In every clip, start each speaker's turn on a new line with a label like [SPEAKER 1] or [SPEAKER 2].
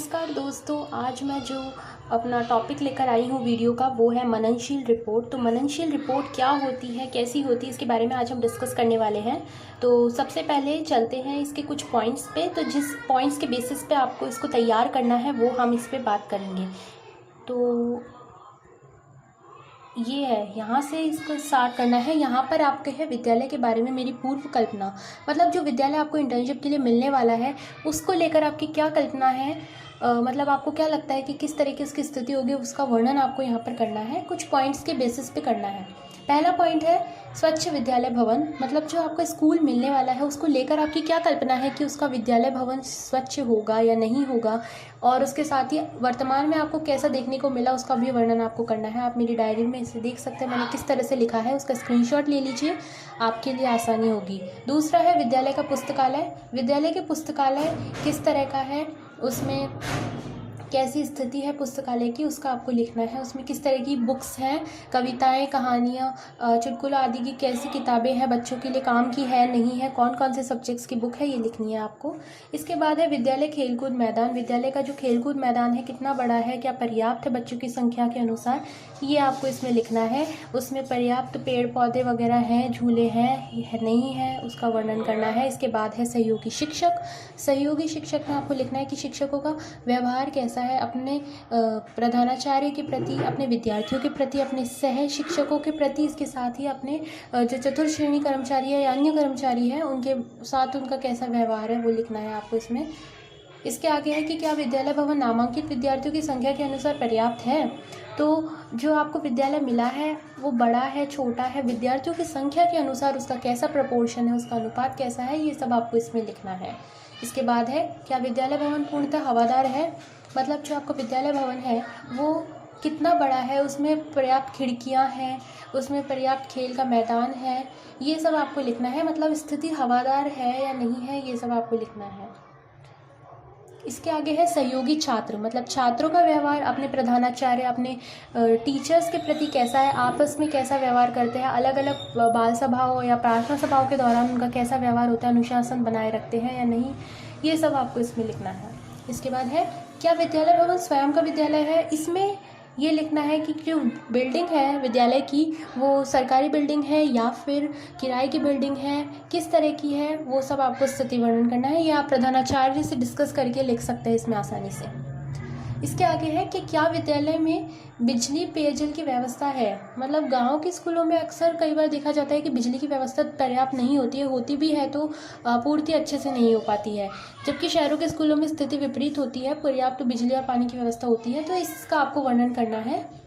[SPEAKER 1] नमस्कार दोस्तों, आज मैं जो अपना टॉपिक लेकर आई हूँ वीडियो का वो है मननशील रिपोर्ट। तो मननशील रिपोर्ट क्या होती है, कैसी होती है, इसके बारे में आज हम डिस्कस करने वाले हैं। तो सबसे पहले चलते हैं इसके कुछ पॉइंट्स पे। तो जिस पॉइंट्स के बेसिस पे आपको इसको तैयार करना है वो हम इस पर बात करेंगे। तो ये है, यहाँ से इसको स्टार्ट करना है। यहाँ पर आपके है विद्यालय के बारे में मेरी पूर्व कल्पना, मतलब जो विद्यालय आपको इंटर्नशिप के लिए मिलने वाला है उसको लेकर आपकी क्या कल्पना है। मतलब आपको क्या लगता है कि किस तरह की उसकी स्थिति होगी, उसका वर्णन आपको यहाँ पर करना है, कुछ पॉइंट्स के बेसिस पे करना है। पहला पॉइंट है स्वच्छ विद्यालय भवन, मतलब जो आपका स्कूल मिलने वाला है उसको लेकर आपकी क्या कल्पना है कि उसका विद्यालय भवन स्वच्छ होगा या नहीं होगा, और उसके साथ ही वर्तमान में आपको कैसा देखने को मिला उसका भी वर्णन आपको करना है। आप मेरी डायरी में इसे देख सकते हैं, मैंने किस तरह से लिखा है, उसका स्क्रीनशॉट ले लीजिए, आपके लिए आसानी होगी। दूसरा है विद्यालय का पुस्तकालय। विद्यालय के पुस्तकालय किस तरह का है, उसमें कैसी स्थिति है पुस्तकालय की, उसका आपको लिखना है। उसमें किस तरह की बुक्स हैं, कविताएं, कहानियाँ, चुटकुला आदि की कैसी किताबें हैं, बच्चों के लिए काम की है नहीं है, कौन कौन से सब्जेक्ट्स की बुक है, ये लिखनी है आपको। इसके बाद है विद्यालय खेलकूद मैदान। विद्यालय का जो खेलकूद मैदान है कितना बड़ा है, क्या पर्याप्त है बच्चों की संख्या के अनुसार, ये आपको इसमें लिखना है। उसमें पर्याप्त पेड़ पौधे वगैरह हैं, झूले हैं नहीं है, उसका वर्णन करना है। इसके बाद है सहयोगी शिक्षक। सहयोगी शिक्षक में आपको लिखना है कि शिक्षकों का व्यवहार कैसा है अपने प्रधानाचार्य के प्रति, अपने विद्यार्थियों के प्रति, अपने सह शिक्षकों के प्रति, इसके साथ ही अपने जो चतुर्थ श्रेणी कर्मचारी है या अन्य कर्मचारी है उनके साथ उनका कैसा व्यवहार है वो लिखना है आपको इसमें। इसके आगे है कि क्या विद्यालय भवन नामांकित विद्यार्थियों की संख्या के अनुसार पर्याप्त है। तो जो आपको विद्यालय मिला है वो बड़ा है, छोटा है, विद्यार्थियों की संख्या के अनुसार उसका कैसा प्रपोर्शन है, उसका अनुपात कैसा है, ये सब आपको इसमें लिखना है। इसके बाद है क्या विद्यालय भवन पूर्णतः हवादार है, मतलब जो आपका विद्यालय भवन है वो कितना बड़ा है, उसमें पर्याप्त खिड़कियां हैं, उसमें पर्याप्त खेल का मैदान है, ये सब आपको लिखना है। मतलब स्थिति हवादार है या नहीं है, ये सब आपको लिखना है। इसके आगे है सहयोगी छात्र, मतलब छात्रों का व्यवहार अपने प्रधानाचार्य, अपने टीचर्स के प्रति कैसा है, आपस में कैसा व्यवहार करते हैं, अलग अलग बाल सभाओं या प्रार्थना सभाओं के दौरान उनका कैसा व्यवहार होता है, अनुशासन बनाए रखते हैं या नहीं, ये सब आपको इसमें लिखना है। इसके बाद है क्या विद्यालय भवन स्वयं का विद्यालय है। इसमें ये लिखना है कि जो बिल्डिंग है विद्यालय की वो सरकारी बिल्डिंग है या फिर किराए की बिल्डिंग है, किस तरह की है, वो सब आपको स्थिति वर्णन करना है। ये आप प्रधानाचार्य से डिस्कस करके लिख सकते हैं इसमें आसानी से। इसके आगे है कि क्या विद्यालय में बिजली पेयजल की व्यवस्था है। मतलब गांव के स्कूलों में अक्सर कई बार देखा जाता है कि बिजली की व्यवस्था पर्याप्त नहीं होती है, होती भी है तो पूर्ति अच्छे से नहीं हो पाती है, जबकि शहरों के स्कूलों में स्थिति विपरीत होती है, पर्याप्त बिजली और पानी की व्यवस्था होती है। तो इसका आपको वर्णन करना है।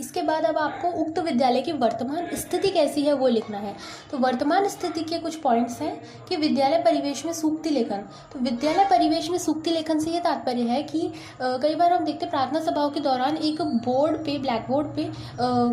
[SPEAKER 1] इसके बाद अब आपको उक्त विद्यालय की वर्तमान स्थिति कैसी है वो लिखना है। तो वर्तमान स्थिति के कुछ पॉइंट्स हैं कि विद्यालय परिवेश में सूक्ति लेखन। तो विद्यालय परिवेश में सूक्ति लेखन से ये तात्पर्य है कि कई बार हम देखते प्रार्थना सभाओं के दौरान एक बोर्ड पे, ब्लैक बोर्ड पे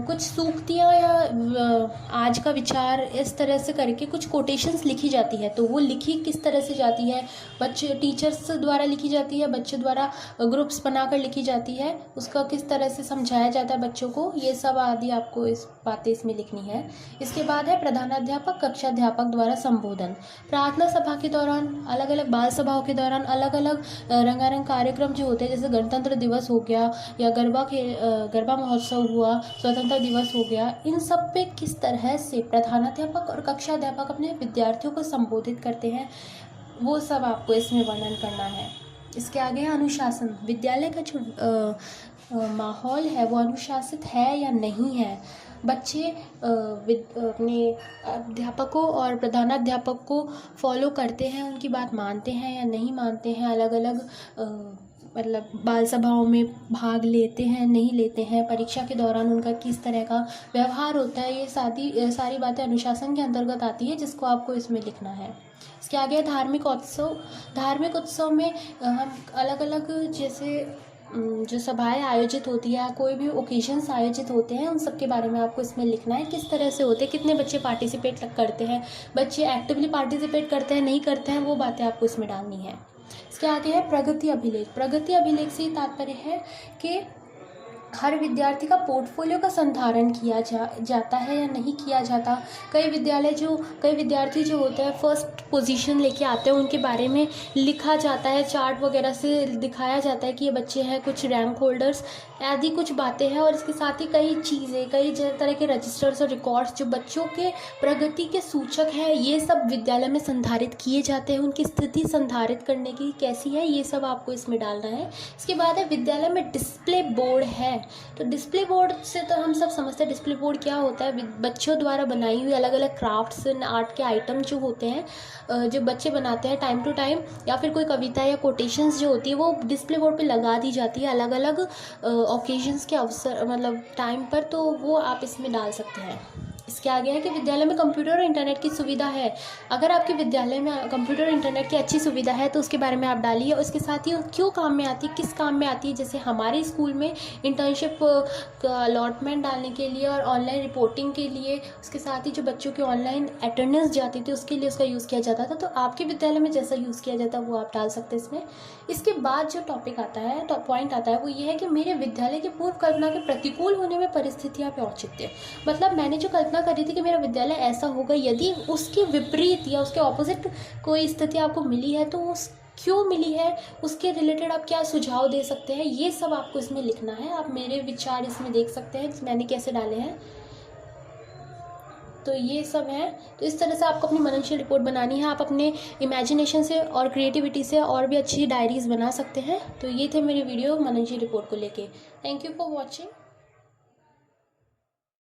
[SPEAKER 1] कुछ सूक्तियाँ या आज का विचार इस तरह से करके कुछ कोटेशंस लिखी जाती है। तो वो लिखी किस तरह से जाती है, बच्चे टीचर्स द्वारा लिखी जाती है, बच्चों द्वारा ग्रुप्स बनाकर लिखी जाती है, उसका किस तरह से समझाया जाता है बच्चों को, ये सब आदि आपको इस बातें इसमें लिखनी है। इसके बाद है प्रधानाध्यापक कक्षाध्यापक द्वारा संबोधन। प्रार्थना सभा के दौरान, अलग अलग बाल सभाओं के दौरान अलग अलग रंगारंग कार्यक्रम जो होते हैं, जैसे गणतंत्र दिवस हो गया या गरबा महोत्सव हुआ, स्वतंत्रता दिवस हो गया, इन सब पे किस तरह से प्रधानाध्यापक और कक्षाध्यापक अपने विद्यार्थियों को संबोधित करते हैं वो सब आपको इसमें वर्णन करना है। इसके आगे है अनुशासन। विद्यालय का जो माहौल है वो अनुशासित है या नहीं है, बच्चे अपने अध्यापकों और प्रधानाध्यापक को फॉलो करते हैं, उनकी बात मानते हैं या नहीं मानते हैं, अलग अलग मतलब बाल सभाओं में भाग लेते हैं नहीं लेते हैं, परीक्षा के दौरान उनका किस तरह का व्यवहार होता है, ये सारी बातें अनुशासन के अंतर्गत आती है, जिसको आपको इसमें लिखना है। इसके आगे धार्मिक उत्सव। धार्मिक उत्सव में हम अलग अलग जैसे जो सभाएं आयोजित होती है, कोई भी ओकेजन्स आयोजित होते हैं, उन सब के बारे में आपको इसमें लिखना है, किस तरह से होते हैं, कितने बच्चे पार्टिसिपेट करते हैं, बच्चे एक्टिवली पार्टिसिपेट करते हैं नहीं करते हैं, वो बातें आपको इसमें डालनी है। इसके आगे है प्रगति अभिलेख। प्रगति अभिलेख से तात्पर्य है कि हर विद्यार्थी का पोर्टफोलियो का संधारण किया जाता है या नहीं किया जाता। कई विद्यार्थी जो होते हैं फर्स्ट पोजीशन लेके आते हैं, उनके बारे में लिखा जाता है, चार्ट वगैरह से दिखाया जाता है कि ये बच्चे हैं कुछ रैंक होल्डर्स आदि कुछ बातें हैं। और इसके साथ ही कई चीज़ें, कई तरह के रजिस्टर्स और रिकॉर्ड्स जो बच्चों के प्रगति के सूचक हैं, ये सब विद्यालय में संधारित किए जाते हैं। उनकी स्थिति संधारित करने की कैसी है, ये सब आपको इसमें डालना है। इसके बाद है विद्यालय में डिस्प्ले बोर्ड है। तो डिस्प्ले बोर्ड से तो हम सब समझते हैं डिस्प्ले बोर्ड क्या होता है। बच्चों द्वारा बनाई हुई अलग अलग क्राफ्ट्स एंड आर्ट के आइटम जो होते हैं, जो बच्चे बनाते हैं टाइम टू टाइम, या फिर कोई कविता या कोटेशंस जो होती है वो डिस्प्ले बोर्ड पे लगा दी जाती है अलग अलग ओकेजन्स के अवसर मतलब टाइम पर, तो वो आप इसमें डाल सकते हैं। इसके आगे है कि विद्यालय में कंप्यूटर और इंटरनेट की सुविधा है। अगर आपके विद्यालय में कंप्यूटर और इंटरनेट की अच्छी सुविधा है तो उसके बारे में आप डालिए। और इसके साथ ही क्यों काम में आती है, किस काम में आती है। जैसे हमारे स्कूल में इंटर्नशिप अलॉटमेंट डालने के लिए और ऑनलाइन रिपोर्टिंग के लिए, उसके साथ ही जो बच्चों की ऑनलाइन अटेंडेंस जाती थी उसके लिए उसका यूज़ किया जाता था। तो आपके विद्यालय में जैसा यूज़ किया जाता है वो आप डाल सकते हैं इसमें। इसके बाद जो टॉपिक आता है, पॉइंट आता है, वो ये है कि मेरे विद्यालय की पूर्व कल्पना के प्रतिकूल होने में परिस्थितियाँ पे औचित्य। मतलब मैंने जो कल्पना करी थी कि मेरा विद्यालय ऐसा होगा, यदि उसके विपरीत या उसके ऑपोजिट कोई स्थिति आपको मिली है तो उस क्यों मिली है, उसके रिलेटेड आप क्या सुझाव दे सकते हैं, ये सब आपको इसमें लिखना है। आप मेरे विचार इसमें देख सकते हैं मैंने कैसे डाले हैं। तो ये सब है। तो इस तरह से आपको अपनी मननशील रिपोर्ट बनानी है। आप अपने इमेजिनेशन से और क्रिएटिविटी से और भी अच्छी डायरीज़ बना सकते हैं। तो ये थे मेरे वीडियो मननशील रिपोर्ट को लेके। Thank you for watching.